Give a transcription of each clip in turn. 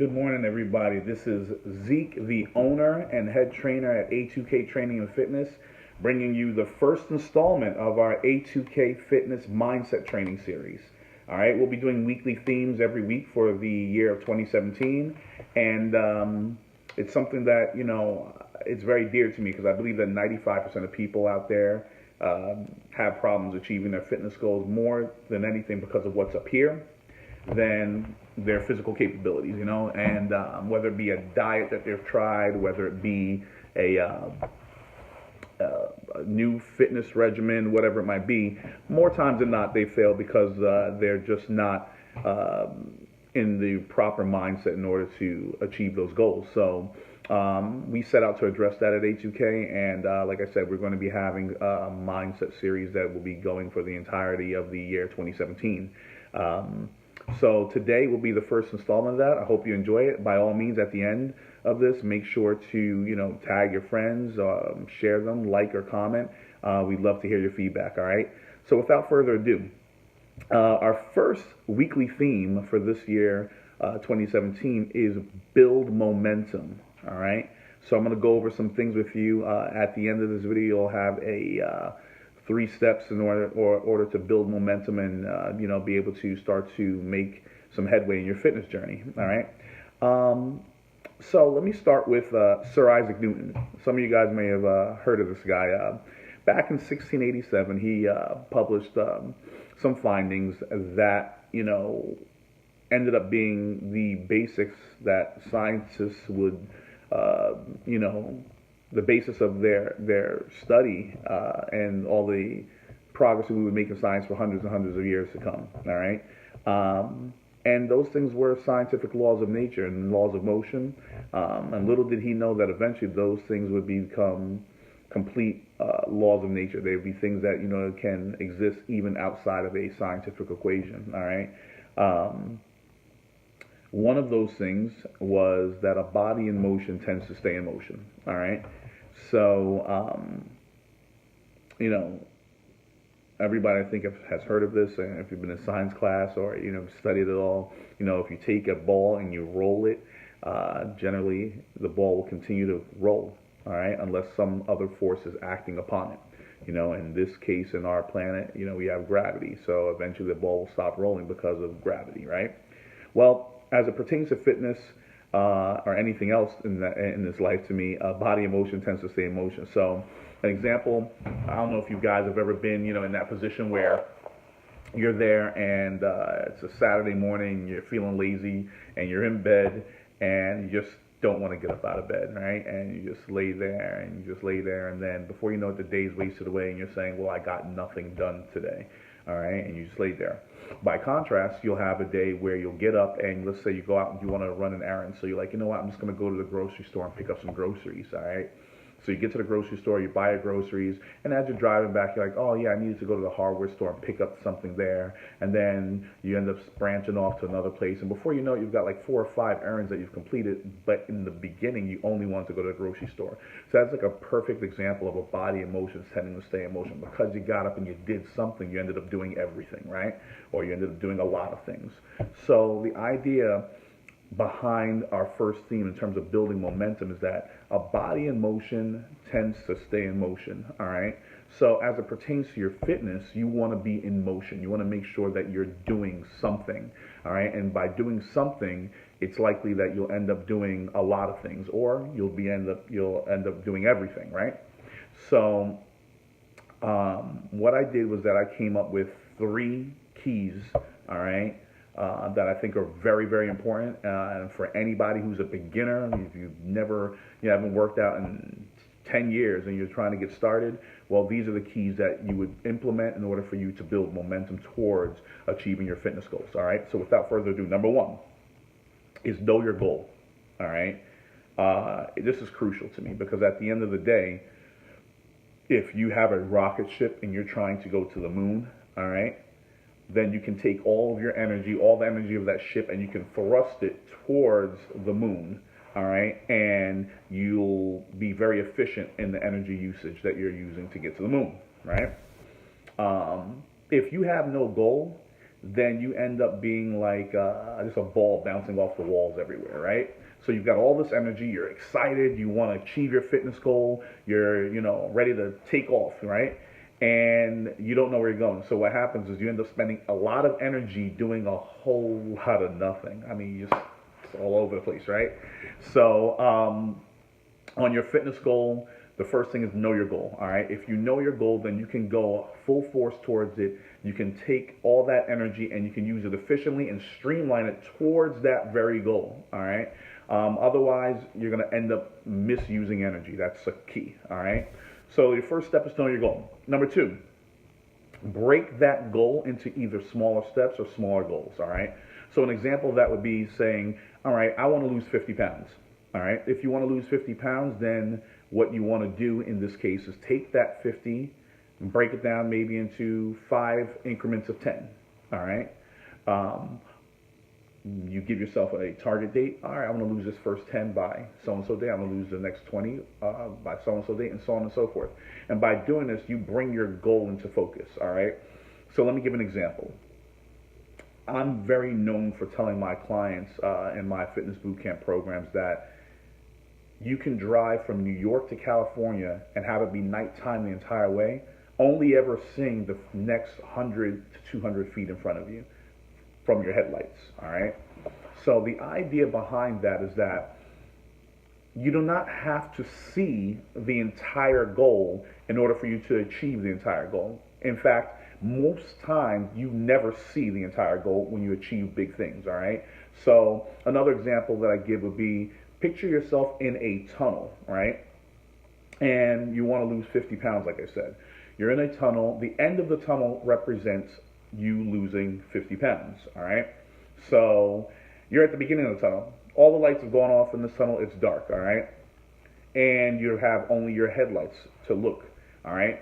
Good morning, everybody. This is Zeke, the owner and head trainer at A2K Training and Fitness, bringing you the first installment of our A2K Fitness Mindset Training Series. All right, we'll be doing weekly themes every week for the year of 2017, and it's something that, it's very dear to me because I believe that 95% of people out there have problems achieving their fitness goals more than anything because of what's up here than their physical capabilities, and whether it be a diet that they've tried, whether it be a new fitness regimen, whatever it might be, more times than not they fail because they're just not in the proper mindset in order to achieve those goals. So we set out to address that at A2K, and like I said, we're going to be having a mindset series that will be going for the entirety of the year 2017. So today will be the first installment of that. I hope you enjoy it. By all means, at the end of this, make sure to tag your friends, share them, like or comment. We'd love to hear your feedback. All right. So without further ado, our first weekly theme for this year, 2017, is build momentum. All right. So I'm going to go over some things with you. At the end of this video, you'll have a 3 steps in order to build momentum and be able to start to make some headway in your fitness journey. All right. So let me start with Sir Isaac Newton. Some of you guys may have heard of this guy. Back in 1687, he published some findings that ended up being the basics that scientists would the basis of their study and all the progress that we would make in science for hundreds and hundreds of years to come. All right, and those things were scientific laws of nature and laws of motion. And little did he know that eventually those things would become complete laws of nature. They would be things that can exist even outside of a scientific equation. All right. One of those things was that a body in motion tends to stay in motion. All right. So, everybody I think has heard of this. And if you've been in science class or studied it all, if you take a ball and you roll it, generally the ball will continue to roll. All right, unless some other force is acting upon it. In this case, in our planet, we have gravity. So eventually the ball will stop rolling because of gravity. Right. Well, as it pertains to fitness or anything else in this life, to me, body in motion tends to stay in motion. So, an example, I don't know if you guys have ever been, in that position where you're there and it's a Saturday morning, you're feeling lazy, and you're in bed, and you just don't want to get up out of bed, right? And you just lay there, and you just lay there, and then before you know it, the day's wasted away, and you're saying, well, I got nothing done today. All right, and you just lay there. By contrast, you'll have a day where you'll get up and let's say you go out and you want to run an errand. So you're like, you know what, I'm just going to go to the grocery store and pick up some groceries, all right? So you get to the grocery store, you buy your groceries, and as you're driving back, you're like, oh yeah, I needed to go to the hardware store and pick up something there. And then you end up branching off to another place. And before you know it, you've got like 4 or 5 errands that you've completed, but in the beginning, you only wanted to go to the grocery store. So that's like a perfect example of a body in motion tending to stay in motion. Because you got up and you did something, you ended up doing everything, right? Or you ended up doing a lot of things. So the idea behind our first theme in terms of building momentum is that a body in motion tends to stay in motion. All right. So as it pertains to your fitness, you want to be in motion. You want to make sure that you're doing something. All right. And by doing something, it's likely that you'll end up doing a lot of things, or you'll end up doing everything. Right. So what I did was that I came up with 3 keys. All right. That I think are very, very important. And for anybody who's a beginner, if you haven't worked out in 10 years and you're trying to get started, well, these are the keys that you would implement in order for you to build momentum towards achieving your fitness goals. All right. So without further ado, number 1 is know your goal. All right. This is crucial to me because at the end of the day, if you have a rocket ship and you're trying to go to the moon, all right, then you can take all of your energy, all the energy of that ship, and you can thrust it towards the moon, all right? And you'll be very efficient in the energy usage that you're using to get to the moon, right? If you have no goal, then you end up being like just a ball bouncing off the walls everywhere, right? So you've got all this energy, you're excited, you want to achieve your fitness goal, you're, ready to take off, right? And you don't know where you're going. So what happens is you end up spending a lot of energy doing a whole lot of nothing. I mean, it's all over the place, right? So on your fitness goal, the first thing is know your goal. All right. If you know your goal, then you can go full force towards it. You can take all that energy and you can use it efficiently and streamline it towards that very goal. All right. Otherwise, you're going to end up misusing energy. That's the key. All right. So your first step is to know your goal. Number two, break that goal into either smaller steps or smaller goals. All right. So an example of that would be saying, all right, I want to lose 50 pounds. All right. If you want to lose 50 pounds, then what you want to do in this case is take that 50 and break it down maybe into 5 increments of 10. All right. You give yourself a target date. All right, I'm going to lose this first 10 by so-and-so day. I'm going to lose the next 20 by so-and-so date, and so on and so forth. And by doing this, you bring your goal into focus. All right. So let me give an example. I'm very known for telling my clients in my fitness bootcamp programs that you can drive from New York to California and have it be nighttime the entire way, only ever seeing the next 100 to 200 feet in front of you from your headlights, all right? So the idea behind that is that you do not have to see the entire goal in order for you to achieve the entire goal. In fact, most times you never see the entire goal when you achieve big things, all right? So another example that I give would be, picture yourself in a tunnel, right? And you want to lose 50 pounds, like I said. You're in a tunnel. The end of the tunnel represents you losing 50 pounds, all right? So you're at the beginning of the tunnel. All the lights have gone off in this tunnel. It's dark, all right? And you have only your headlights to look, all right?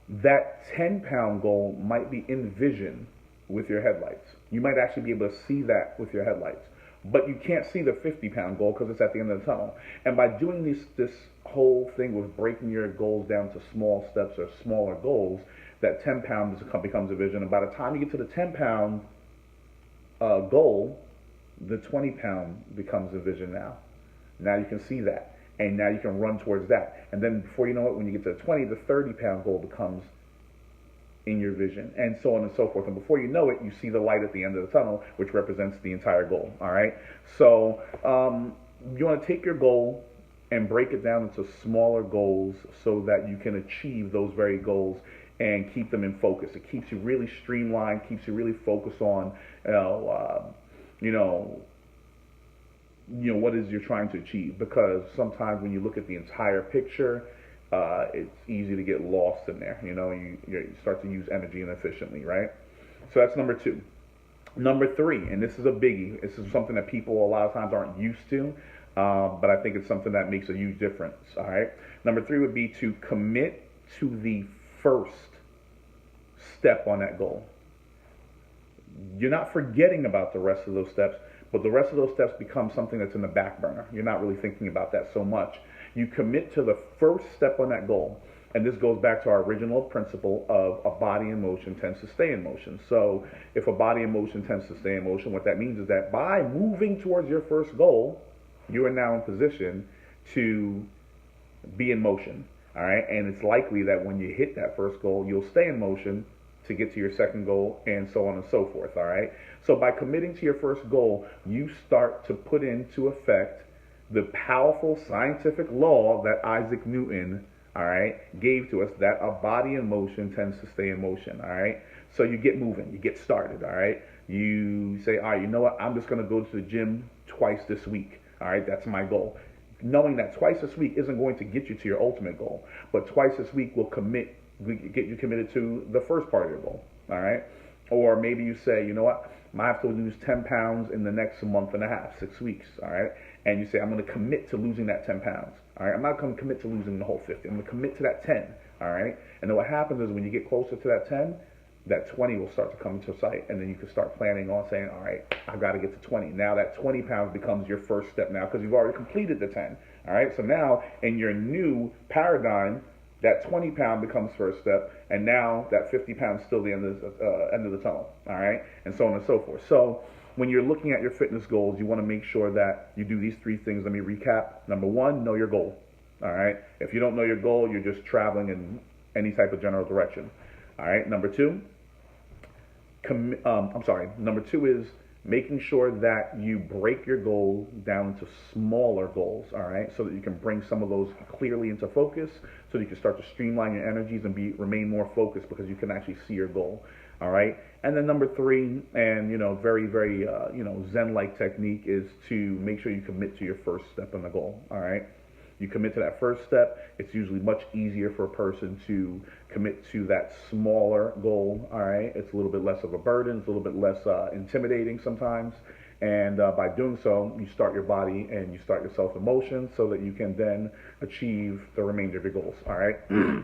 That 10-pound goal might be in vision with your headlights. You might actually be able to see that with your headlights. But you can't see the 50-pound goal because it's at the end of the tunnel. And by doing this whole thing with breaking your goals down to small steps or smaller goals, that 10-pound becomes a vision. And by the time you get to the 10-pound goal, the 20-pound becomes a vision now. Now you can see that. And now you can run towards that. And then before you know it, when you get to the 20, the 30-pound goal becomes in your vision, and so on and so forth. And before you know it, you see the light at the end of the tunnel, which represents the entire goal. All right. So you want to take your goal and break it down into smaller goals so that you can achieve those very goals and keep them in focus. It keeps you really streamlined, keeps you really focused on, what is you're trying to achieve. Because sometimes when you look at the entire picture, it's easy to get lost in there. You start to use energy inefficiently, right? So that's number two. Number three, and this is a biggie. This is something that people a lot of times aren't used to, but I think it's something that makes a huge difference, all right? Number three would be to commit to the first step on that goal. You're not forgetting about the rest of those steps, but the rest of those steps become something that's in the back burner. You're not really thinking about that so much. You commit to the first step on that goal. And this goes back to our original principle of a body in motion tends to stay in motion. So if a body in motion tends to stay in motion, what that means is that by moving towards your first goal, you are now in position to be in motion. All right. And it's likely that when you hit that first goal, you'll stay in motion to get to your second goal, and so on and so forth. All right. So by committing to your first goal, you start to put into effect the powerful scientific law that Isaac Newton, all right, gave to us, that a body in motion tends to stay in motion, all right? So you get moving, you get started, all right? You say, all right, you know what, I'm just going to go to the gym twice this week, all right? That's my goal. Knowing that twice this week isn't going to get you to your ultimate goal, but twice this week will get you committed to the first part of your goal, all right? Or maybe you say, you know what, I have to lose 10 pounds in the next month and a half, 6 weeks, all right? And you say, I'm going to commit to losing that 10 pounds, all right? I'm not going to commit to losing the whole 50. I'm going to commit to that 10, all right? And then what happens is when you get closer to that 10, that 20 will start to come into sight, and then you can start planning on saying, all right, I've got to get to 20. Now that 20 pounds becomes your first step now because you've already completed the 10, all right? So now in your new paradigm, That 20 pound becomes first step, and now that 50 pounds still the end of the tunnel. All right, and so on and so forth. So when you're looking at your fitness goals, you want to make sure that you do these three things. Let me recap. Number one, know your goal. All right. If you don't know your goal, you're just traveling in any type of general direction. All right. Number two, Number two is making sure that you break your goal down into smaller goals, all right, so that you can bring some of those clearly into focus, so that you can start to streamline your energies and remain more focused because you can actually see your goal, all right. And then number three, and very very Zen-like technique is to make sure you commit to your first step in the goal, all right. You commit to that first step, it's usually much easier for a person to commit to that smaller goal, all right? It's a little bit less of a burden, it's a little bit less intimidating sometimes. And by doing so, you start your body and you start yourself in motion so that you can then achieve the remainder of your goals, all right?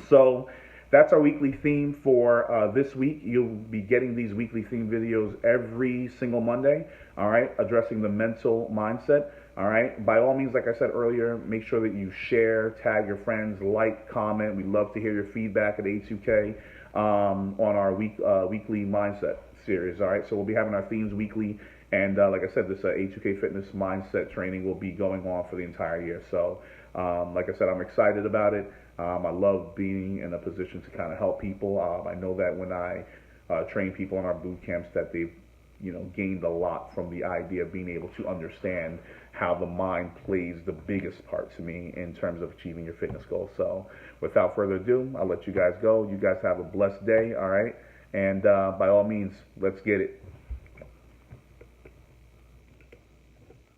So that's our weekly theme for this week. You'll be getting these weekly theme videos every single Monday, all right, addressing the mental mindset. All right. By all means, like I said earlier, make sure that you share, tag your friends, like, comment. We'd love to hear your feedback at A2K on our weekly mindset series. All right. So we'll be having our themes weekly. And like I said, this A2K fitness mindset training will be going on for the entire year. So like I said, I'm excited about it. I love being in a position to kind of help people. I know that when I train people in our boot camps that they've gained a lot from the idea of being able to understand how the mind plays the biggest part to me in terms of achieving your fitness goals. So without further ado, I'll let you guys go. You guys have a blessed day, all right? And by all means, let's get it.